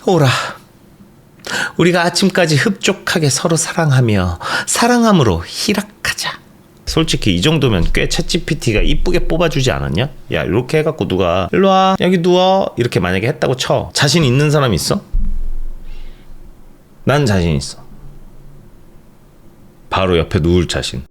오라. 우리가 아침까지 흡족하게 서로 사랑하며 사랑함으로 희락하자. 솔직히 이 정도면 꽤 챗GPT가 이쁘게 뽑아주지 않았냐? 야, 이렇게 해갖고 누가 일로와 여기 누워 이렇게 만약에 했다고 쳐. 자신 있는 사람 있어? 난 자신 있어. 바로 옆에 누울 자신.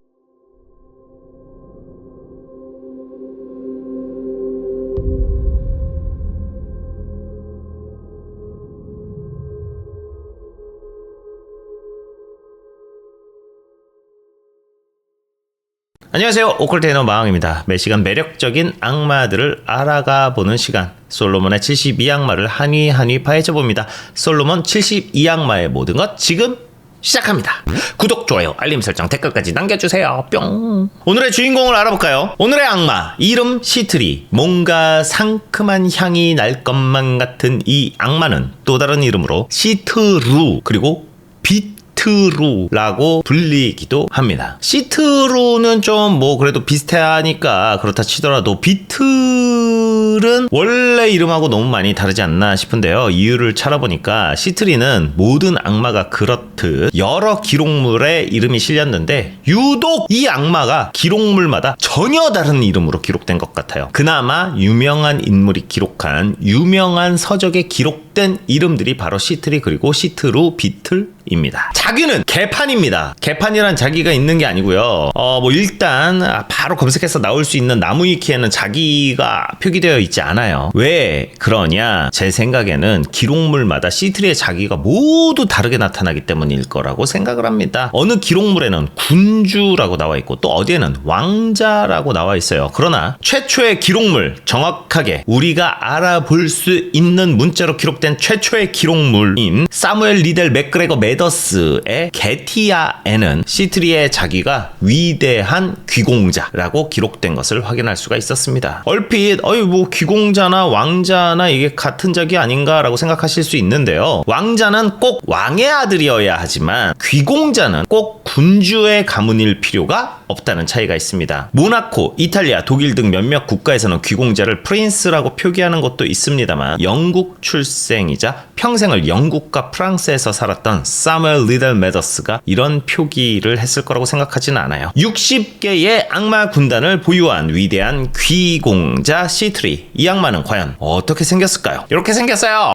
안녕하세요, 오컬테이너 마왕입니다. 매시간 매력적인 악마들을 알아가 보는 시간, 솔로몬의 72악마를 한위 파헤쳐봅니다. 솔로몬 72악마의 모든 것 지금 시작합니다. 구독, 좋아요, 알림 설정, 댓글까지 남겨주세요. 뿅. 오늘의 주인공을 알아볼까요? 오늘의 악마, 이름 시트리. 뭔가 상큼한 향이 날 것만 같은 이 악마는 또 다른 이름으로 시트루, 그리고 비트루라고 불리기도 합니다. 시트루는 좀 뭐 그래도 비슷하니까 그렇다 치더라도 비틀은 원래 이름하고 너무 많이 다르지 않나 싶은데요. 이유를 찾아보니까 시트리는 모든 악마가 그렇듯 여러 기록물에 이름이 실렸는데 유독 이 악마가 기록물마다 전혀 다른 이름으로 기록된 것 같아요. 그나마 유명한 인물이 기록한 유명한 서적에 기록된 이름들이 바로 시트리, 그리고 시트루, 비틀입니다. 자기는 개판입니다. 개판이란 자기가 있는 게 아니고요. 뭐 일단 바로 검색해서 나올 수 있는 나무위키에는 자기가 표기되어 있지 않아요. 왜 그러냐? 제 생각에는 기록물마다 시트리의 자기가 모두 다르게 나타나기 때문일 거라고 생각을 합니다. 어느 기록물에는 군주라고 나와 있고 또 어디에는 왕자라고 나와 있어요. 그러나 최초의 기록물, 정확하게 우리가 알아볼 수 있는 문자로 기록된 최초의 기록물인 사무엘 리델 맥그레거 메더스의 게티아에는 시트리의 자기가 위대한 귀공자라고 기록된 것을 확인할 수가 있었습니다. 얼핏 뭐 귀공자나 왕자나 이게 같은 자기 아닌가라고 생각하실 수 있는데요. 왕자는 꼭 왕의 아들이어야 하지만 귀공자는 꼭 군주의 가문일 필요가 없다는 차이가 있습니다. 모나코, 이탈리아, 독일 등 몇몇 국가에서는 귀공자를 프린스라고 표기하는 것도 있습니다만 영국 출생이자 평생을 영국과 프랑스에서 살았던 사무엘 리델 메더스가 이런 표기를 했을 거라고 생각하지는 않아요. 60개의 악마 군단을 보유한 위대한 귀공자 시트리. 이 악마는 과연 어떻게 생겼을까요? 이렇게 생겼어요.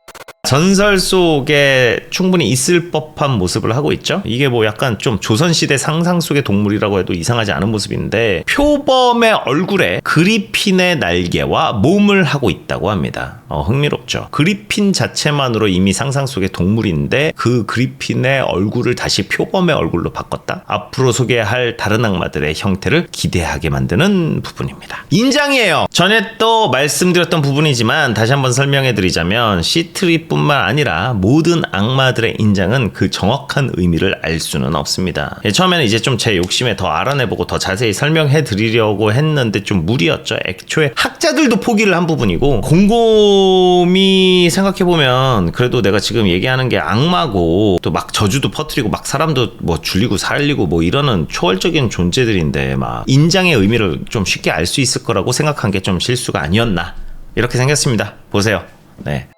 전설 속에 충분히 있을 법한 모습을 하고 있죠. 이게 뭐 약간 좀 조선시대 상상 속의 동물이라고 해도 이상하지 않은 모습인데, 표범의 얼굴에 그리핀의 날개와 몸을 하고 있다고 합니다. 흥미롭죠. 그리핀 자체만으로 이미 상상 속의 동물인데 그 그리핀의 얼굴을 다시 표범의 얼굴로 바꿨다? 앞으로 소개할 다른 악마들의 형태를 기대하게 만드는 부분입니다. 인장이에요. 전에 또 말씀드렸던 부분이지만 다시 한번 설명해 드리자면, 시트리뿐만 아니라 모든 악마들의 인장은 그 정확한 의미를 알 수는 없습니다. 처음에는 이제 좀 제 욕심에 더 알아내보고 더 자세히 설명해 드리려고 했는데 좀 무리였죠. 애초에 학자들도 포기를 한 부분이고, 곰곰이 생각해보면 그래도 내가 지금 얘기하는 게 악마고 또 막 저주도 퍼뜨리고 막 사람도 뭐 죽이고 살리고 뭐 이러는 초월적인 존재들인데 막 인장의 의미를 좀 쉽게 알 수 있을 거라고 생각한 게 좀 실수가 아니었나, 이렇게 생겼습니다. 보세요. 네.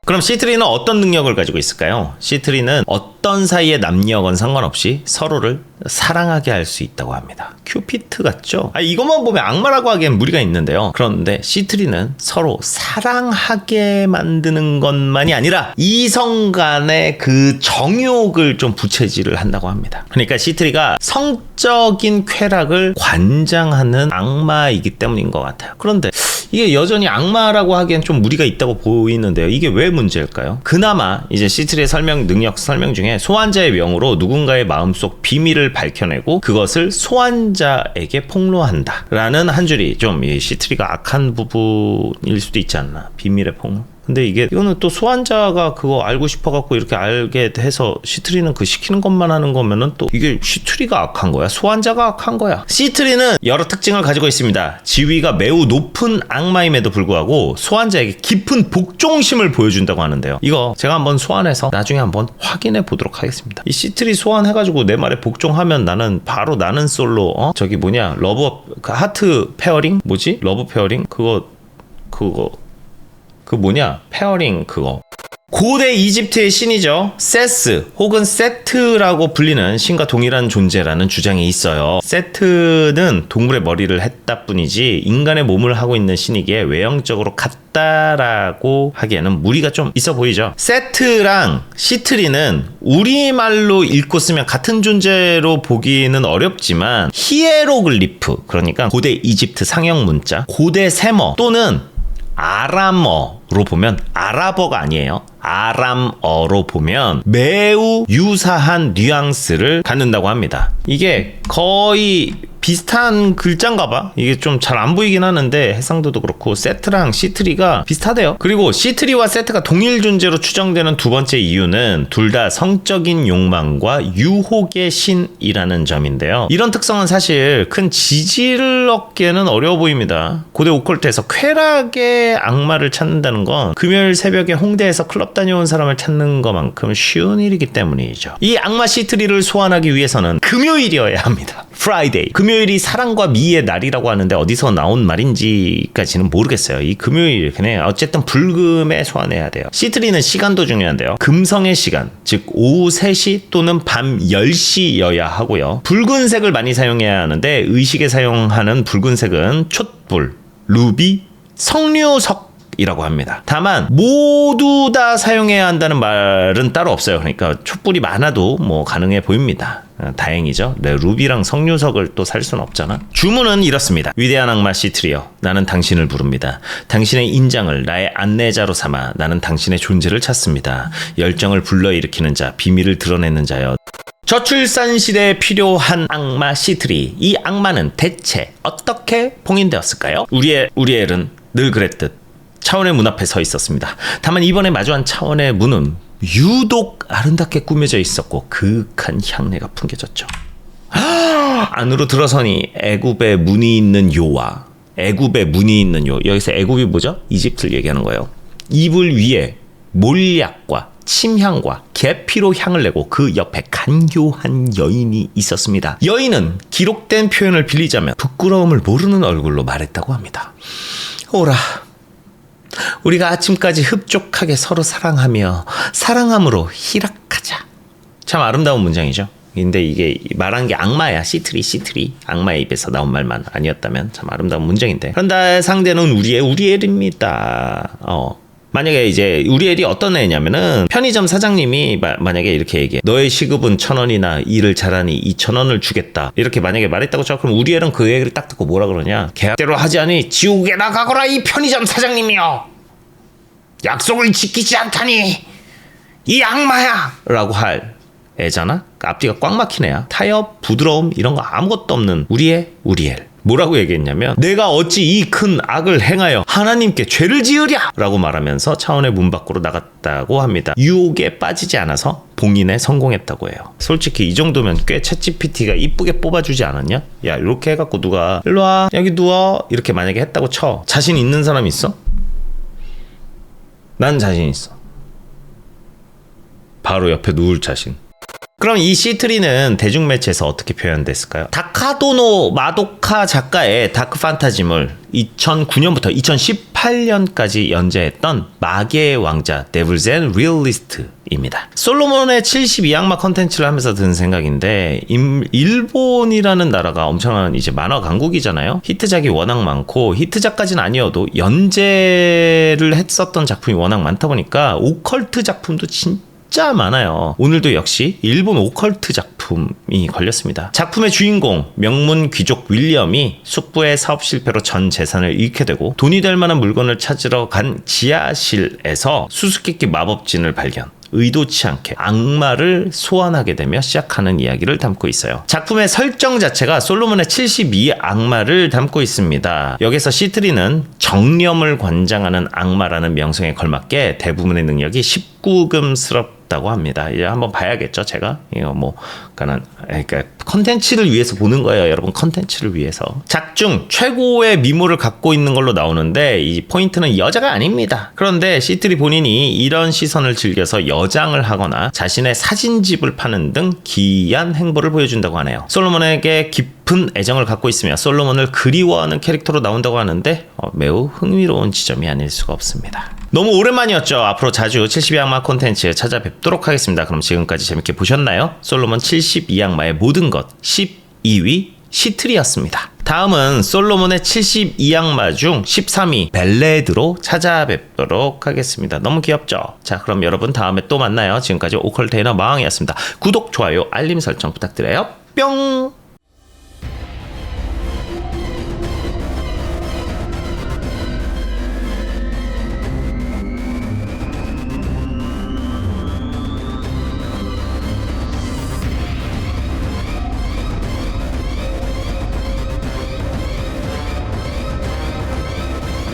그럼 시트리는 어떤 능력을 가지고 있을까요? 시트리는 어떤 사이의 남녀건 상관없이 서로를 사랑하게 할 수 있다고 합니다. 큐피트 같죠? 이것만 보면 악마라고 하기엔 무리가 있는데요. 그런데 시트리는 서로 사랑하게 만드는 것만이 아니라 이성 간의 그 정욕을 좀 부채질을 한다고 합니다. 그러니까 시트리가 성적인 쾌락을 관장하는 악마이기 때문인 것 같아요. 그런데 이게 여전히 악마라고 하기엔 좀 무리가 있다고 보이는데요. 이게 왜 문제일까요? 그나마 이제 시트리의 능력 설명 중에 소환자의 명으로 누군가의 마음속 비밀을 밝혀내고 그것을 소환자에게 폭로한다 라는 한 줄이 좀 이 시트리가 악한 부분일 수도 있지 않나. 비밀의 폭로. 근데 이거는 또 소환자가 그거 알고 싶어갖고 이렇게 알게 해서 시트리는 그 시키는 것만 하는 거면은 또 이게 시트리가 악한 거야? 소환자가 악한 거야? 시트리는 여러 특징을 가지고 있습니다. 지위가 매우 높은 악마임에도 불구하고 소환자에게 깊은 복종심을 보여준다고 하는데요. 이거 제가 한번 소환해서 나중에 한번 확인해 보도록 하겠습니다. 이 시트리 소환해가지고 내 말에 복종하면 나는 솔로 저기 뭐냐 그 하트 페어링? 러브 페어링? 그거 페어링 그거 고대 이집트의 신이죠. 세스 혹은 세트라고 불리는 신과 동일한 존재라는 주장이 있어요. 세트는 동물의 머리를 했다 뿐이지 인간의 몸을 하고 있는 신이기에 외형적으로 같다라고 하기에는 무리가 좀 있어 보이죠. 세트랑 시트리는 우리말로 읽고 쓰면 같은 존재로 보기는 어렵지만 히에로글리프, 그러니까 고대 이집트 상형 문자, 고대 세머 또는 아람어로 보면, 아랍어가 아니에요, 아람어로 보면 매우 유사한 뉘앙스를 갖는다고 합니다. 이게 거의 비슷한 글자인가 봐. 이게 좀 잘 안 보이긴 하는데 해상도도 그렇고 세트랑 시트리가 비슷하대요. 그리고 시트리와 세트가 동일 존재로 추정되는 두 번째 이유는 둘 다 성적인 욕망과 유혹의 신이라는 점인데요. 이런 특성은 사실 큰 지지를 얻기에는 어려워 보입니다. 고대 오컬트에서 쾌락의 악마를 찾는다는 건 금요일 새벽에 홍대에서 클럽 다녀온 사람을 찾는 것만큼 쉬운 일이기 때문이죠. 이 악마 시트리를 소환하기 위해서는 금요일이어야 합니다. 프라이데이. 금요일이 사랑과 미의 날이라고 하는데 어디서 나온 말인지까지는 모르겠어요. 이 금요일 그냥 어쨌든 불금에 소환해야 돼요. 시트리는 시간도 중요한데요. 금성의 시간, 즉 오후 3시 또는 밤 10시여야 하고요. 붉은색을 많이 사용해야 하는데 의식에 사용하는 붉은색은 촛불, 루비, 석류석 이라고 합니다. 다만 모두 다 사용해야 한다는 말은 따로 없어요. 그러니까 촛불이 많아도 뭐 가능해 보입니다. 다행이죠. 네, 루비랑 석류석을 또 살 수는 없잖아. 주문은 이렇습니다. 위대한 악마 시트리여, 나는 당신을 부릅니다. 당신의 인장을 나의 안내자로 삼아 나는 당신의 존재를 찾습니다. 열정을 불러일으키는 자, 비밀을 드러내는 자여. 저출산 시대에 필요한 악마 시트리. 이 악마는 대체 어떻게 봉인되었을까요? 우리엘은 늘 그랬듯 차원의 문 앞에 서 있었습니다. 다만 이번에 마주한 차원의 문은 유독 아름답게 꾸며져 있었고 그윽한 향내가 풍겨졌죠. 안으로 들어서니 애굽의 문이 있는 요와 애굽의 문이 있는 요, 여기서 애굽이 뭐죠? 이집트를 얘기하는 거예요. 이불 위에 몰약과 침향과 계피로 향을 내고 그 옆에 간교한 여인이 있었습니다. 여인은 기록된 표현을 빌리자면 부끄러움을 모르는 얼굴로 말했다고 합니다. 오라, 우리가 아침까지 흡족하게 서로 사랑하며 사랑함으로 희락하자. 참 아름다운 문장이죠. 근데 이게 말한 게 악마야. 시트리 악마의 입에서 나온 말만 아니었다면 참 아름다운 문장인데, 그런데 상대는 우리엘입니다. 만약에 이제 우리엘이 어떤 애냐면은 편의점 사장님이 만약에 이렇게 얘기해. 너의 시급은 1,000원이나 일을 잘하니 2,000원을 주겠다. 이렇게 만약에 말했다고 쳐. 그럼 우리엘은 그 얘기를 딱 듣고 뭐라 그러냐. 계약대로 하지 않으니 지옥에 나가거라 이 편의점 사장님이여. 약속을 지키지 않다니 이 악마야 라고 할 애잖아. 앞뒤가 꽉 막힌 애야. 타협, 부드러움 이런 거 아무것도 없는 우리엘. 뭐라고 얘기했냐면, 내가 어찌 이 큰 악을 행하여 하나님께 죄를 지으랴 라고 말하면서 차원의 문 밖으로 나갔다고 합니다. 유혹에 빠지지 않아서 봉인에 성공했다고 해요. 솔직히 이 정도면 꽤 챗GPT가 이쁘게 뽑아주지 않았냐? 야, 이렇게 해갖고 누가 일로와 여기 누워 이렇게 만약에 했다고 쳐. 자신 있는 사람 있어? 난 자신 있어. 바로 옆에 누울 자신. 그럼 이 시트리는 대중매체에서 어떻게 표현됐을까요? 다카도노 마도카 작가의 다크 판타지물 2009년부터 2018년까지 연재했던 마계의 왕자 데블즈 앤 리얼리스트입니다. 솔로몬의 72악마 컨텐츠를 하면서 든 생각인데, 일본이라는 나라가 엄청난 이제 만화 강국이잖아요. 히트작이 워낙 많고, 히트작까지는 아니어도 연재를 했었던 작품이 워낙 많다 보니까 오컬트 작품도 진짜 많아요. 오늘도 역시 일본 오컬트 작품이 걸렸습니다. 작품의 주인공 명문 귀족 윌리엄이 숙부의 사업 실패로 전 재산을 잃게 되고 돈이 될 만한 물건을 찾으러 간 지하실에서 수수께끼 마법진을 발견. 의도치 않게 악마를 소환하게 되며 시작하는 이야기를 담고 있어요. 작품의 설정 자체가 솔로몬의 72악마를 담고 있습니다. 여기서 시트리는 정념을 관장하는 악마라는 명성에 걸맞게 대부분의 능력이 19금스럽다고 합니다. 이제 한번 봐야겠죠, 제가. 이거 뭐 그러니까 컨텐츠를 위해서 보는 거예요, 여러분. 컨텐츠를 위해서. 작중 최고의 미모를 갖고 있는 걸로 나오는데 이 포인트는 여자가 아닙니다. 그런데 시트리 본인이 이런 시선을 즐겨서 여장을 하거나 자신의 사진집을 파는 등 기이한 행보를 보여준다고 하네요. 솔로몬에게 깊은 애정을 갖고 있으며 솔로몬을 그리워하는 캐릭터로 나온다고 하는데 매우 흥미로운 지점이 아닐 수가 없습니다. 너무 오랜만이었죠. 앞으로 자주 72악마 콘텐츠 찾아뵙도록 하겠습니다. 그럼 지금까지 재밌게 보셨나요? 솔로몬 72악마의 모든 것 12위 시트리였습니다. 다음은 솔로몬의 72악마 중 13위 벨레드로 찾아뵙도록 하겠습니다. 너무 귀엽죠? 자, 그럼 여러분 다음에 또 만나요. 지금까지 오컬테이너 마왕이었습니다. 구독, 좋아요, 알림 설정 부탁드려요. 뿅!